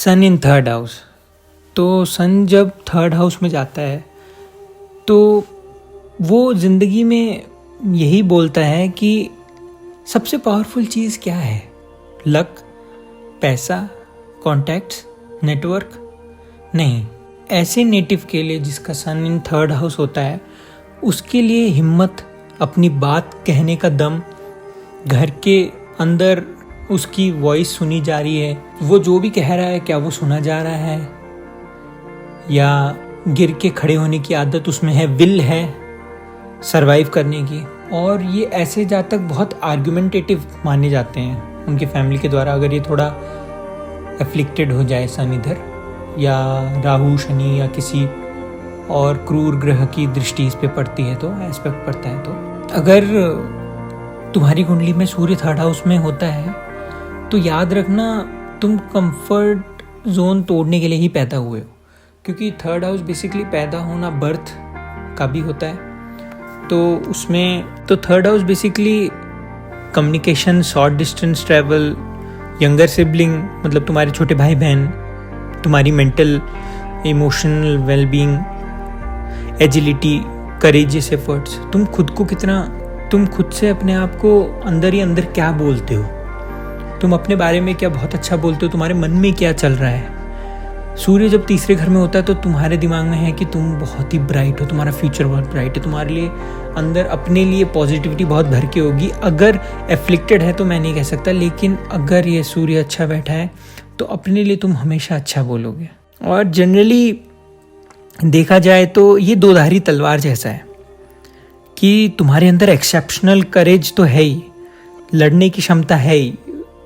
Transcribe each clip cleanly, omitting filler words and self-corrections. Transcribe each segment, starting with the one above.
Sun in third house. तो सन जब third house में जाता है तो वो ज़िंदगी में यही बोलता है कि सबसे पावरफुल चीज़ क्या है? लक, पैसा, कॉन्टैक्ट्स, नेटवर्क? नहीं। ऐसे नेटिव के लिए जिसका सन इन थर्ड हाउस होता है, उसके लिए हिम्मत, अपनी बात कहने का दम, घर के अंदर उसकी वॉइस सुनी जा रही है, वो जो भी कह रहा है क्या वो सुना जा रहा है, या गिर के खड़े होने की आदत उसमें है, विल है सरवाइव करने की। और ये ऐसे जातक बहुत आर्गुमेंटेटिव माने जाते हैं उनके फैमिली के द्वारा। अगर ये थोड़ा एफ्लिक्टेड हो जाए सन इधर, या राहु शनि या किसी और क्रूर ग्रह की दृष्टि इस पे पड़ती है, तो एस्पेक्ट पड़ता है, तो अगर तुम्हारी कुंडली में सूर्य थर्ड हाउस में होता है तो याद रखना तुम कंफर्ट जोन तोड़ने के लिए ही पैदा हुए हो, क्योंकि थर्ड हाउस बेसिकली पैदा होना, बर्थ का भी होता है। तो third house basically communication, short distance travel, younger sibling मतलब तुम्हारे छोटे भाई बहन, तुम्हारी mental emotional wellbeing, agility, courageous efforts, तुम खुद से अपने आप को अंदर ही अंदर क्या बोलते हो, तुम अपने बारे में क्या बहुत अच्छा बोलते हो, तुम्हारे मन में क्या चल रहा है। सूर्य जब तीसरे घर में होता है तो तुम्हारे दिमाग में है कि तुम बहुत ही ब्राइट हो, तुम्हारा फ्यूचर बहुत ब्राइट है, तुम्हारे लिए अंदर अपने लिए पॉजिटिविटी बहुत भर के होगी। अगर एफ्लिक्टेड है तो मैं नहीं कह सकता, लेकिन अगर ये सूर्य अच्छा बैठा है तो अपने लिए तुम हमेशा अच्छा बोलोगे। और जनरली देखा जाए तो ये दोधारी तलवार जैसा है कि तुम्हारे अंदर एक्सेप्शनल करेज तो है ही, लड़ने की क्षमता है ही।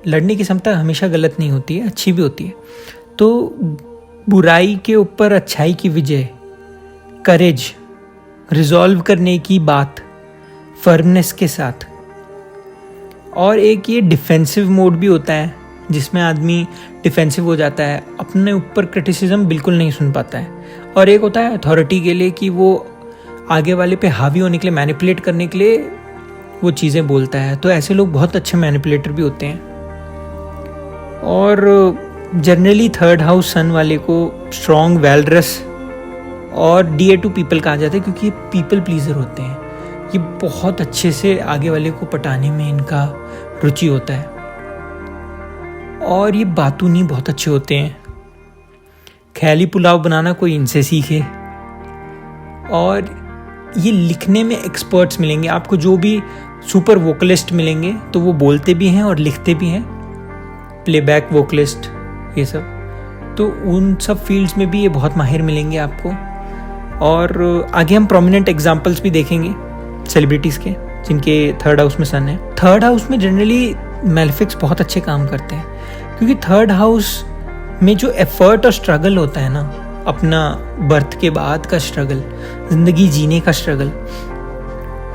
लड़ने की क्षमता हमेशा गलत नहीं होती है, अच्छी भी होती है। तो बुराई के ऊपर अच्छाई की विजय, करेज, रिजॉल्व करने की बात फर्मनेस के साथ। और एक ये डिफेंसिव मोड भी होता है जिसमें आदमी डिफेंसिव हो जाता है, अपने ऊपर क्रिटिसिज्म बिल्कुल नहीं सुन पाता है। और एक होता है अथॉरिटी के लिए कि वो आगे वाले पे हावी होने के लिए, मैनिपुलेट करने के लिए वो चीज़ें बोलता है। तो ऐसे लोग बहुत अच्छे मैनिपुलेटर भी होते हैं। और जनरली थर्ड हाउस सन वाले को स्ट्रॉन्ग, वैलरस और डियर टू पीपल कहा जाता है, क्योंकि ये पीपल प्लीजर होते हैं। ये बहुत अच्छे से आगे वाले को पटाने में इनका रुचि होता है। और ये बातूनी बहुत अच्छे होते हैं। ख्याली पुलाव बनाना कोई इनसे सीखे। और ये लिखने में एक्सपर्ट्स मिलेंगे आपको, जो भी सुपर वोकलिस्ट मिलेंगे तो वो बोलते भी हैं और लिखते भी हैं, प्लेबैक वोकलिस्ट, ये सब। तो उन सब फील्ड्स में भी ये बहुत माहिर मिलेंगे आपको। और आगे हम प्रोमिनेंट एग्जांपल्स भी देखेंगे सेलिब्रिटीज़ के जिनके थर्ड हाउस में सन है। थर्ड हाउस में जनरली मैलेफिक्स बहुत अच्छे काम करते हैं, क्योंकि थर्ड हाउस में जो एफर्ट और स्ट्रगल होता है ना, अपना बर्थ के बाद का स्ट्रगल, ज़िंदगी जीने का स्ट्रगल,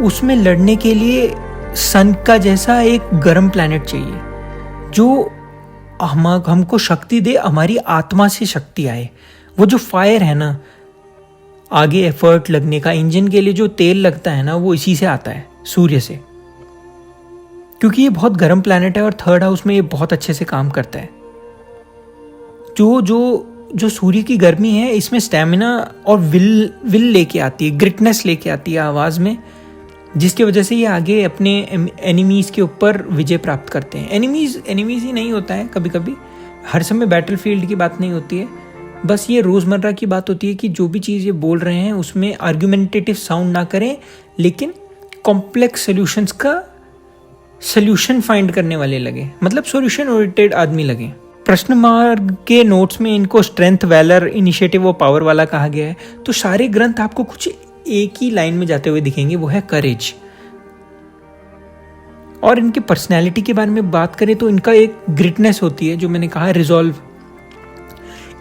उसमें लड़ने के लिए सन का जैसा एक गर्म प्लैनेट चाहिए जो हमको शक्ति दे, हमारी आत्मा से शक्ति आए। वो जो फायर है ना, आगे एफर्ट लगने का, इंजन के लिए जो तेल लगता है ना, वो इसी से आता है, सूर्य से। क्योंकि ये बहुत गर्म प्लैनेट है और थर्ड हाउस में ये बहुत अच्छे से काम करता है। जो सूर्य की गर्मी है, इसमें स्टैमिना और विल लेके आती है, ग्रिटनेस लेके आती है आवाज़ में, जिसकी वजह से ये आगे अपने एनिमीज़ के ऊपर विजय प्राप्त करते हैं। एनिमीज़ ही नहीं होता है, कभी कभी हर समय बैटलफील्ड की बात नहीं होती है, बस ये रोज़मर्रा की बात होती है कि जो भी चीज़ ये बोल रहे हैं उसमें आर्गुमेंटेटिव साउंड ना करें, लेकिन कॉम्प्लेक्स सोल्यूशंस का सोल्यूशन फाइंड करने वाले लगे, मतलब सोल्यूशन ओरिएंटेड आदमी लगे। प्रश्न मार्ग के नोट्स में इनको स्ट्रेंथ, वैलर, इनिशिएटिव और पावर वाला कहा गया है। तो सारे ग्रंथ आपको कुछ एक ही लाइन में जाते हुए दिखेंगे, वो है करेज। और इनकी पर्सनैलिटी के बारे में बात करें तो इनका एक ग्रिटनेस होती है, जो मैंने कहा, रिजॉल्व,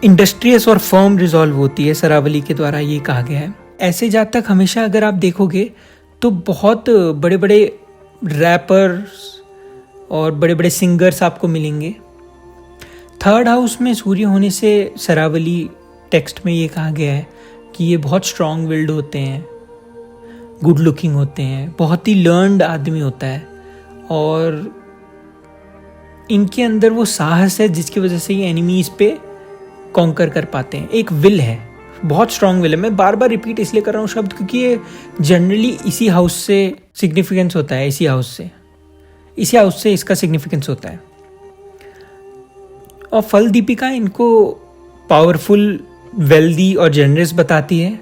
इंडस्ट्रियस और फर्म रिजॉल्व होती है, सरावली के द्वारा ये कहा गया है। ऐसे जातक हमेशा अगर आप देखोगे तो बहुत बड़े बड़े रैपर्स और बड़े बड़े सिंगर्स आपको मिलेंगे। थर्ड हाउस में सूर्य होने से सरावली टेक्स्ट में ये कहा गया है कि ये बहुत स्ट्रॉन्ग विल्ड होते हैं, गुड लुकिंग होते हैं, बहुत ही लर्नड आदमी होता है, और इनके अंदर वो साहस है जिसकी वजह से ये एनिमीज पे कॉन्कर कर पाते हैं। एक विल है, बहुत स्ट्रांग विल है। मैं बार बार रिपीट इसलिए कर रहा हूँ शब्द क्योंकि ये जनरली इसी हाउस से सिग्निफिकेंस होता है, इसी हाउस से इसका सिग्निफिकेंस होता है। और फल दीपिका इनको पावरफुल, वेल्दी और जनरस बताती है,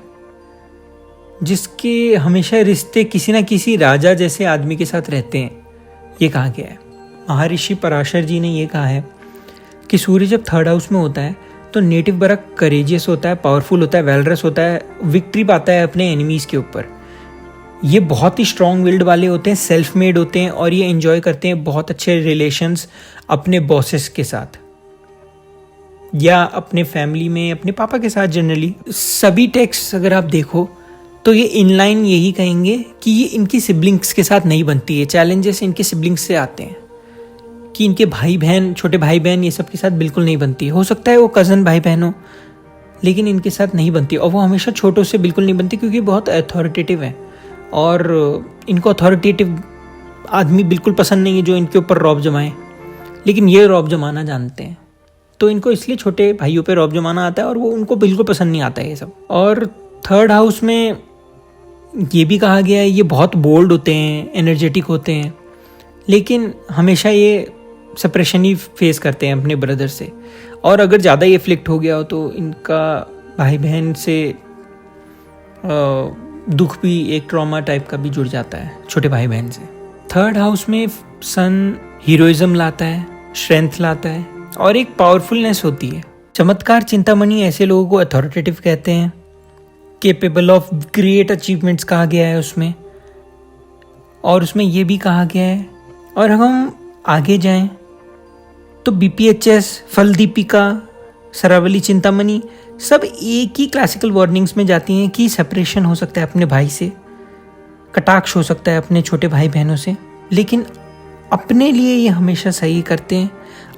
जिसके हमेशा रिश्ते किसी ना किसी राजा जैसे आदमी के साथ रहते हैं, ये कहा गया है। महर्षि पराशर जी ने ये कहा है कि सूर्य जब थर्ड हाउस में होता है तो नेटिव बड़ा करेजियस होता है, पावरफुल होता है, वेलरस होता है, विक्ट्री पाता है अपने एनिमीज के ऊपर। ये बहुत ही स्ट्रॉन्ग विल्ड वाले होते हैं, सेल्फ मेड होते हैं, और ये एंजॉय करते हैं बहुत अच्छे रिलेशंस अपने बॉसेस के साथ या अपने फैमिली में, अपने पापा के साथ। जनरली सभी टेक्स्ट अगर आप देखो तो ये इनलाइन यही कहेंगे कि ये इनकी सिबलिंग्स के साथ नहीं बनती है। चैलेंजेस इनके सिबलिंग्स से आते हैं कि इनके भाई बहन, छोटे भाई बहन, ये सब के साथ बिल्कुल नहीं बनती है। हो सकता है वो कज़न भाई बहन हो, लेकिन इनके साथ नहीं बनती। और वो हमेशा छोटों से बिल्कुल नहीं बनती क्योंकि बहुत अथॉरिटेटिव है, और इनको अथॉरिटेटिव आदमी बिल्कुल पसंद नहीं है जो इनके ऊपर रौब जमाए। लेकिन ये रौब जमाना जानते हैं, तो इनको इसलिए छोटे भाइयों पे रौब जमाना आता है, और वो उनको बिल्कुल पसंद नहीं आता है ये सब। और थर्ड हाउस में ये भी कहा गया है ये बहुत बोल्ड होते हैं, एनर्जेटिक होते हैं, लेकिन हमेशा ये सप्रेशन ही फेस करते हैं अपने ब्रदर से। और अगर ज़्यादा ये एफ्लिक्ट हो गया हो तो इनका भाई बहन से दुख भी, एक ट्रॉमा टाइप का भी जुड़ जाता है छोटे भाई बहन से। थर्ड हाउस में सन हीरोइज्म लाता है, स्ट्रेंथ लाता है, और एक पावरफुलनेस होती है। चमत्कार चिंतामणि ऐसे लोगों को अथॉरिटेटिव कहते हैं, केपेबल ऑफ ग्रेट अचीवमेंट्स कहा गया है उसमें। और उसमें ये भी कहा गया है, और हम आगे जाएं तो BPHS, फल दीपिका, सरावली चिंतामणि सब एक ही क्लासिकल वार्निंग्स में जाती हैं कि सेपरेशन हो सकता है अपने भाई से, कटाक्ष हो सकता है अपने छोटे भाई बहनों से, लेकिन अपने लिए ये हमेशा सही करते हैं,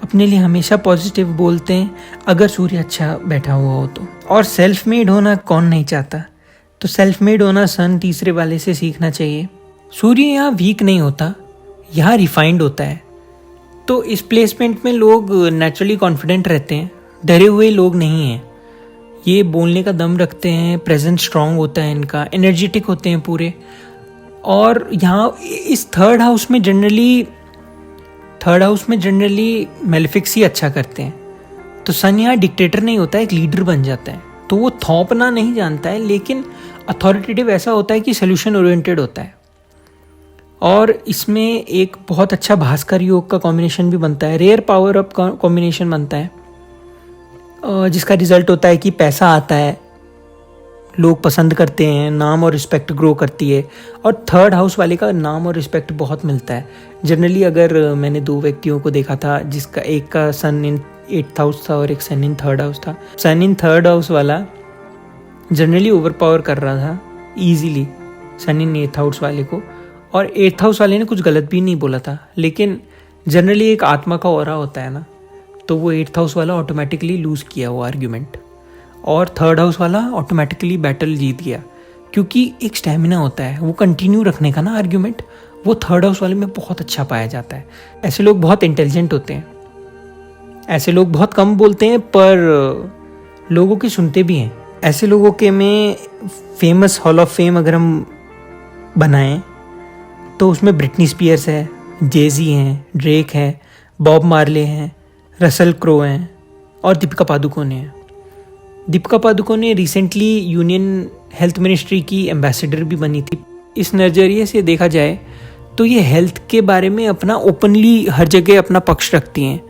अपने लिए हमेशा पॉजिटिव बोलते हैं अगर सूर्य अच्छा बैठा हुआ हो तो। और सेल्फ मेड होना कौन नहीं चाहता, तो सेल्फ मेड होना सन तीसरे वाले से सीखना चाहिए। सूर्य यहाँ वीक नहीं होता, यहाँ रिफाइंड होता है। तो इस प्लेसमेंट में लोग नेचुरली कॉन्फिडेंट रहते हैं, डरे हुए लोग नहीं हैं, ये बोलने का दम रखते हैं, प्रेजेंस स्ट्रांग होता है इनका, एनर्जेटिक होते हैं पूरे। और यहाँ इस थर्ड हाउस में जनरली मेलेफिक्स ही अच्छा करते हैं। तो सन यहाँ डिक्टेटर नहीं होता है, एक लीडर बन जाता है। तो वो थोपना नहीं जानता है, लेकिन अथॉरिटेटिव ऐसा होता है कि सोल्यूशन ओरिएंटेड होता है। और इसमें एक बहुत अच्छा भास्कर योग का कॉम्बिनेशन भी बनता है, रेयर पावर अप कॉम्बिनेशन बनता है, जिसका रिजल्ट होता है कि पैसा आता है, लोग पसंद करते हैं, नाम और रिस्पेक्ट ग्रो करती है। और थर्ड हाउस वाले का नाम और रिस्पेक्ट बहुत मिलता है। जनरली अगर मैंने 2 व्यक्तियों को देखा था, जिसका एक का सन इन 8th हाउस था और एक सन इन थर्ड हाउस था। सन इन थर्ड हाउस वाला जनरली ओवर पावर कर रहा था ईजिली सन इन 8th हाउस वाले को, और 8th हाउस वाले ने कुछ गलत भी नहीं बोला था। लेकिन जनरली एक आत्मा का ऑरा होता है ना, तो वो 8th हाउस वाला ऑटोमेटिकली लूज़ किया वो आर्ग्यूमेंट, और थर्ड हाउस वाला ऑटोमेटिकली बैटल जीत गया, क्योंकि एक स्टेमिना होता है वो कंटिन्यू रखने का ना आर्ग्यूमेंट, वो थर्ड हाउस वाले में बहुत अच्छा पाया जाता है। ऐसे लोग बहुत इंटेलिजेंट होते हैं, ऐसे लोग बहुत कम बोलते हैं पर लोगों की सुनते भी हैं। ऐसे लोगों के में फेमस हॉल ऑफ फेम अगर हम बनाएं तो उसमें ब्रिटनी स्पीयर्स है, जेजी हैं, ड्रेक है, बॉब मार्ले हैं, रसल क्रो हैं, और दीपिका पादुकोण हैं। Deepika Padukone recently union health ministry की एम्बेसडर भी बनी थी। इस नज़रिए से देखा जाए तो ये हेल्थ के बारे में अपना ओपनली हर जगह अपना पक्ष रखती हैं,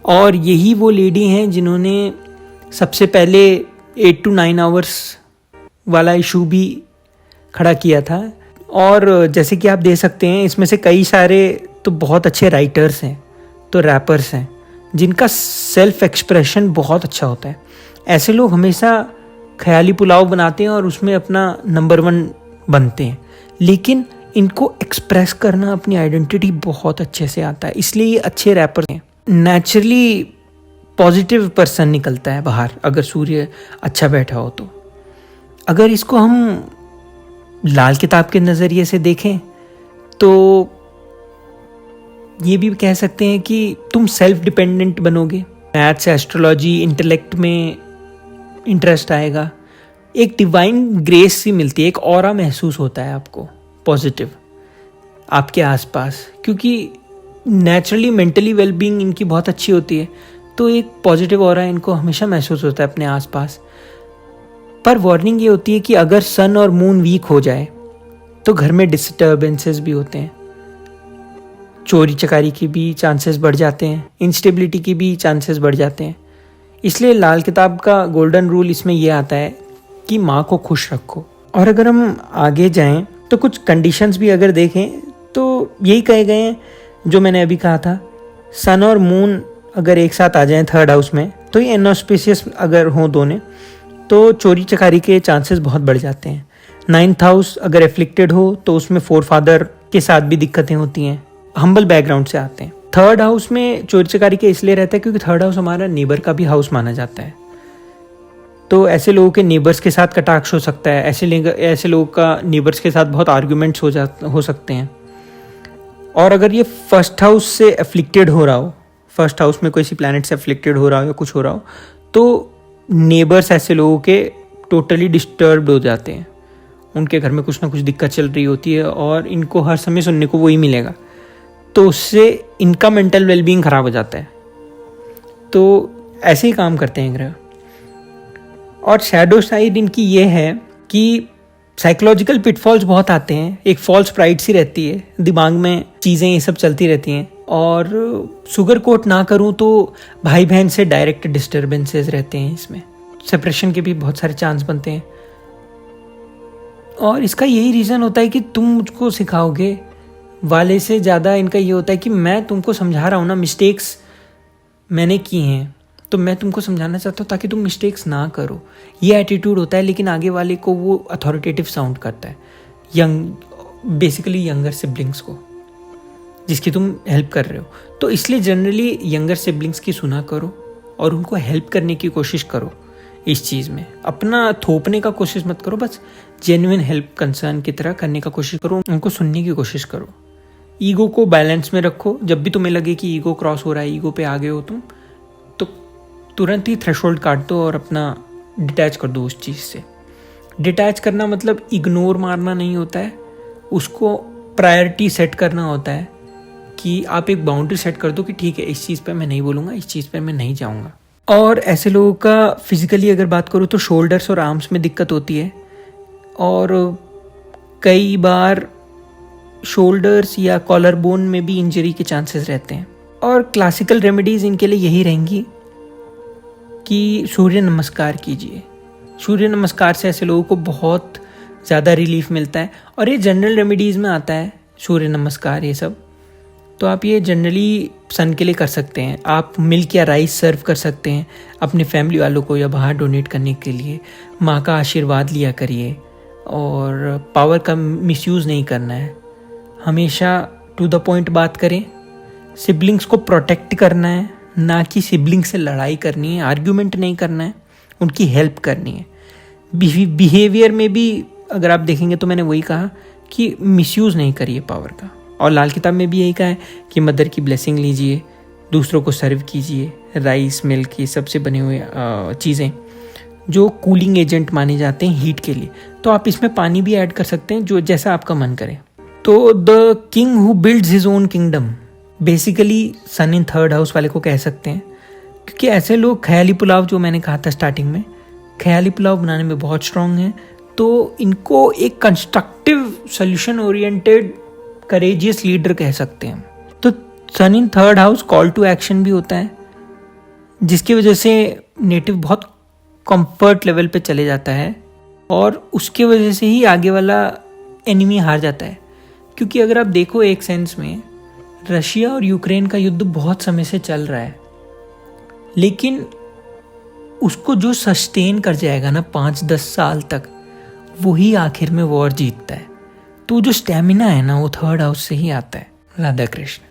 और यही वो लेडी हैं जिन्होंने सबसे पहले 8 to 9 आवर्स वाला इशू भी खड़ा किया था। और जैसे कि आप देख सकते हैं इसमें से कई सारे तो बहुत अच्छे राइटर्स हैं, तो रैपर्स हैं, जिनका सेल्फ एक्सप्रेशन बहुत अच्छा होता है। ऐसे लोग हमेशा ख्याली पुलाव बनाते हैं और उसमें अपना नंबर 1 बनते हैं, लेकिन इनको एक्सप्रेस करना अपनी आइडेंटिटी बहुत अच्छे से आता है, इसलिए ये अच्छे रैपर हैं। नेचुरली पॉजिटिव पर्सन निकलता है बाहर अगर सूर्य अच्छा बैठा हो तो। अगर इसको हम लाल किताब के नज़रिए से देखें तो ये भी कह सकते हैं कि तुम सेल्फ डिपेंडेंट बनोगे, मैथ्स, एस्ट्रोलॉजी, इंटेलेक्ट में इंटरेस्ट आएगा। एक डिवाइन ग्रेस सी मिलती है, एक ऑरा महसूस होता है आपको पॉजिटिव आपके आसपास, क्योंकि नेचुरली मेंटली वेलबींग इनकी बहुत अच्छी होती है, तो एक पॉजिटिव ऑरा इनको हमेशा महसूस होता है अपने आसपास। पर वार्निंग ये होती है कि अगर सन और मून वीक हो जाए तो घर में डिस्टर्बेंसेस भी होते हैं, चोरी चकारी की भी चांसेस बढ़ जाते हैं, इंस्टेबिलिटी की भी चांसेस बढ़ जाते हैं। इसलिए लाल किताब का गोल्डन रूल इसमें यह आता है कि माँ को खुश रखो। और अगर हम आगे जाएं तो कुछ कंडीशंस भी अगर देखें तो यही कहे गए हैं जो मैंने अभी कहा था। सन और मून अगर एक साथ आ जाएं थर्ड हाउस में, तो ये इनऑस्पिशियस अगर हों दोनों, तो चोरी चकारी के चांसेस बहुत बढ़ जाते हैं। 9th हाउस अगर एफ्लिक्टेड हो तो उसमें फोरफादर के साथ भी दिक्कतें होती हैं, हम्बल बैकग्राउंड से आते हैं। थर्ड हाउस में चोरी चकारी के इसलिए रहता है क्योंकि थर्ड हाउस हमारा नेबर का भी हाउस माना जाता है, तो ऐसे लोगों के नेबर्स के साथ कटाक्ष हो सकता है, ऐसे लोगों का नेबर्स के साथ बहुत आर्ग्यूमेंट्स हो सकते हैं। और अगर ये फर्स्ट हाउस से एफ्लिक्टेड हो रहा हो, फर्स्ट हाउस में कोई सी प्लैनेट से एफ्लिक्टेड हो रहा हो या कुछ हो रहा हो, तो नेबर्स ऐसे लोगों के टोटली डिस्टर्ब्ड हो जाते हैं, उनके घर में कुछ ना कुछ दिक्कत चल रही होती है और इनको हर समय सुनने को वही मिलेगा, तो उससे इनका मेंटल वेलबींग खराब हो जाता है। तो ऐसे ही काम करते हैं ग्रह। और शैडो साइड इनकी ये है कि साइकोलॉजिकल पिटफॉल्स बहुत आते हैं, एक फॉल्स प्राइड सी रहती है, दिमाग में चीज़ें ये सब चलती रहती हैं। और शुगर कोट ना करूँ तो भाई बहन से डायरेक्ट डिस्टर्बेंसेस रहते हैं, इसमें सेपरेशन के भी बहुत सारे चांस बनते हैं। और इसका यही रीज़न होता है कि तुम मुझको सिखाओगे वाले से ज़्यादा इनका ये होता है कि मैं तुमको समझा रहा हूँ ना, मिस्टेक्स मैंने की हैं तो मैं तुमको समझाना चाहता हूँ ताकि तुम मिस्टेक्स ना करो, ये एटीट्यूड होता है। लेकिन आगे वाले को वो अथॉरिटेटिव साउंड करता है, बेसिकली यंगर सिबलिंग्स को जिसकी तुम हेल्प कर रहे हो। तो इसलिए जनरली यंगर सिबलिंग्स की सुना करो और उनको हेल्प करने की कोशिश करो। इस चीज़ में अपना थोपने का कोशिश मत करो, बस जेन्युइन हेल्प कंसर्न की तरह करने का कोशिश करो, उनको सुनने की कोशिश करो। ईगो को बैलेंस में रखो, जब भी तुम्हें लगे कि ईगो क्रॉस हो रहा है, ईगो पे आ गए हो तुम, तो तुरंत ही थ्रेशोल्ड काट दो और अपना डिटैच कर दो उस चीज़ से। डिटैच करना मतलब इग्नोर मारना नहीं होता है, उसको प्रायोरिटी सेट करना होता है कि आप एक बाउंड्री सेट कर दो कि ठीक है, इस चीज़ पे मैं नहीं बोलूँगा, इस चीज़ पे मैं नहीं जाऊँगा। और ऐसे लोगों का फिजिकली अगर बात करूँ तो शोल्डर्स और आर्म्स में दिक्कत होती है, और कई बार शोल्डर्स या कॉलर बोन में भी इंजरी के चांसेस रहते हैं। और क्लासिकल रेमेडीज़ इनके लिए यही रहेंगी कि सूर्य नमस्कार कीजिए। सूर्य नमस्कार से ऐसे लोगों को बहुत ज़्यादा रिलीफ मिलता है, और ये जनरल रेमेडीज़ में आता है सूर्य नमस्कार ये सब। तो आप ये जनरली सन के लिए कर सकते हैं। आप मिल्क या राइस सर्व कर सकते हैं अपने फैमिली वालों को या बाहर डोनेट करने के लिए। माँ का आशीर्वाद लिया करिए, और पावर का मिसयूज़ नहीं करना है, हमेशा टू द पॉइंट बात करें। सिबलिंग्स को प्रोटेक्ट करना है, ना कि सिबलिंग से लड़ाई करनी है, आर्ग्यूमेंट नहीं करना है, उनकी हेल्प करनी है। बिहेवियर में भी अगर आप देखेंगे तो मैंने वही कहा कि मिसयूज़ नहीं करिए पावर का। और लाल किताब में भी यही कहा है कि मदर की ब्लेसिंग लीजिए, दूसरों को सर्व कीजिए। राइस, मिल्क, ये सबसे बने हुए चीज़ें जो कूलिंग एजेंट माने जाते हैं हीट के लिए, तो आप इसमें पानी भी ऐड कर सकते हैं, जो जैसा आपका मन करे। तो the king who builds his own kingdom, basically sun in third house वाले को कह सकते हैं, क्योंकि ऐसे लोग ख्याली पुलाव, जो मैंने कहा था स्टार्टिंग में, ख्याली पुलाव बनाने में बहुत स्ट्रांग हैं। तो इनको एक constructive solution oriented courageous leader कह सकते हैं। तो sun in third house call to action भी होता है, जिसकी वजह से नेटिव बहुत कंफर्ट लेवल पे चले जाता है, और उसके वजह से ही आगे वाला एनिमी हार जाता है। क्योंकि अगर आप देखो एक सेंस में रशिया और यूक्रेन का युद्ध बहुत समय से चल रहा है, लेकिन उसको जो सस्टेन कर जाएगा ना 5-10 साल तक, वही आखिर में वॉर जीतता है। तो जो स्टेमिना है ना, वो थर्ड हाउस से ही आता है। राधा कृष्ण।